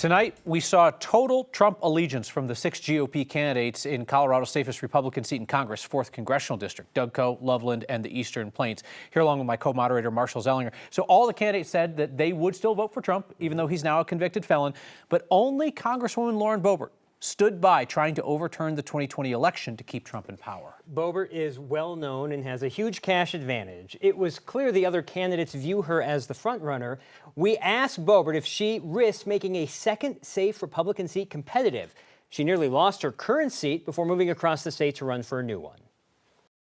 Tonight, we saw total Trump allegiance from the 6 GOP candidates in Colorado's safest Republican seat in Congress, 4th Congressional District, Doug Coe, Loveland, and the Eastern Plains. Here along with my co-moderator, Marshall Zellinger. So all the candidates said that they would still vote for Trump, even though he's now a convicted felon. But only Congresswoman Lauren Boebert stood by trying to overturn the 2020 election to keep Trump in power. Boebert is well known and has a huge cash advantage. It was clear the other candidates view her as the frontrunner. We asked Boebert if she risks making a second safe Republican seat competitive. She nearly lost her current seat before moving across the state to run for a new one.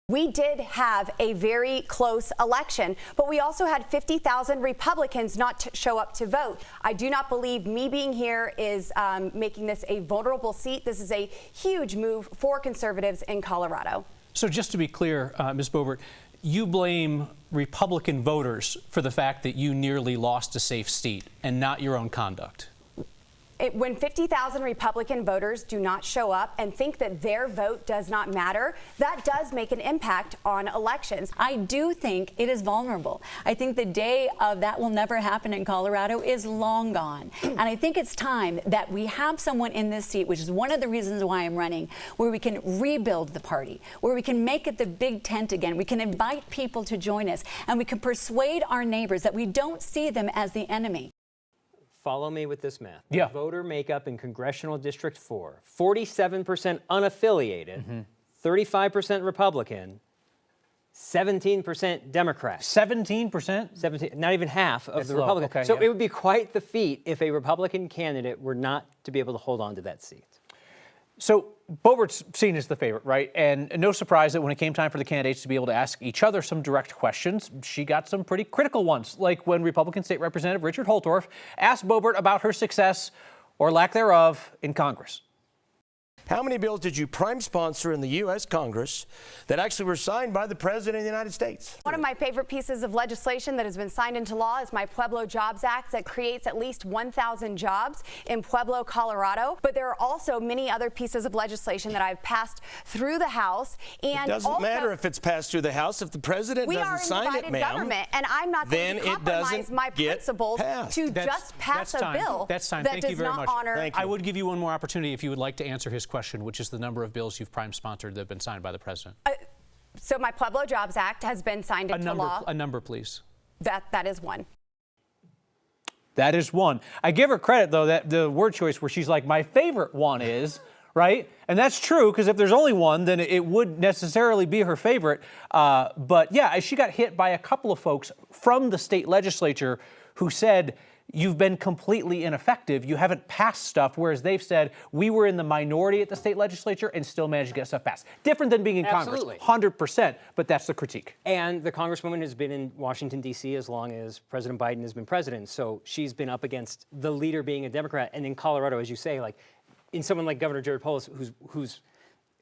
We did have a very close election, but we also had 50,000 Republicans not show up to vote. I do not believe me being here is making this a vulnerable seat. This is a huge move for conservatives in Colorado. So just to be clear, Ms. Boebert, you blame Republican voters for the fact that you nearly lost a safe seat and not your own conduct. When 50,000 Republican voters do not show up and think that their vote does not matter, that does make an impact on elections. I do think it is vulnerable. I think the day of that will never happen in Colorado is long gone. And I think it's time that we have someone in this seat, which is one of the reasons why I'm running, where we can rebuild the party, where we can make it the big tent again. We can invite people to join us, and we can persuade our neighbors that we don't see them as the enemy. Follow me with this math. Yeah. The voter makeup in Congressional District 4, 47% unaffiliated, 35% Republican, 17% Democrat. 17%? 17, not even half of That's the low. Republicans. Okay, So yeah. it would be quite the feat if a Republican candidate were not to be able to hold on to that seat. So Boebert's seen as the favorite, right? And no surprise that when it came time for the candidates to be able to ask each other some direct questions, she got some pretty critical ones, like when Republican State Representative Richard Holtorf asked Boebert about her success, or lack thereof, in Congress. How many bills did you prime sponsor in the U.S. Congress that actually were signed by the President of the United States? One of my favorite pieces of legislation that has been signed into law is my Pueblo Jobs Act that creates at least 1,000 jobs in Pueblo, Colorado. But there are also many other pieces of legislation that I've passed through the House. And It doesn't also, matter if it's passed through the House. If the President doesn't sign it, we are in divided ma'am, government, and I'm not going then to it compromise doesn't my get principles passed. to just pass a bill That's time. that Thank does you very not much. honor. Thank you. I would give you one more opportunity if you would like to answer his question, which is the number of bills you've prime sponsored that have been signed by the president. So my Pueblo Jobs Act has been signed into law. A number, please. That is one. That is one. I give her credit, though, that the word choice where she's like, my favorite one is, right? And that's true, because if there's only one, then it would necessarily be her favorite. But yeah, she got hit by a couple of folks from the state legislature who said, you've been completely ineffective. You haven't passed stuff, whereas they've said we were in the minority at the state legislature and still managed to get stuff passed. Different than being in Absolutely. Congress, 100%, but that's the critique. And the Congresswoman has been in Washington, D.C. as long as President Biden has been president. So she's been up against the leader being a Democrat. And in Colorado, as you say, like in someone like Governor Jared Polis, who's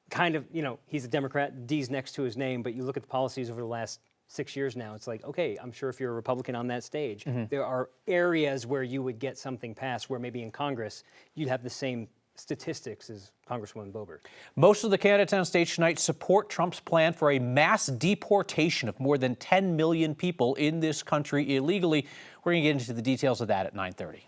kind of, you know, he's a Democrat, D's next to his name, but you look at the policies over the last 6 years now, it's like, okay, I'm sure if you're a Republican on that stage, there are areas where you would get something passed where maybe in Congress you'd have the same statistics as Congresswoman Boebert. Most of the candidates on stage tonight support Trump's plan for a mass deportation of more than 10 million people in this country illegally. We're going to get into the details of that at 9:30.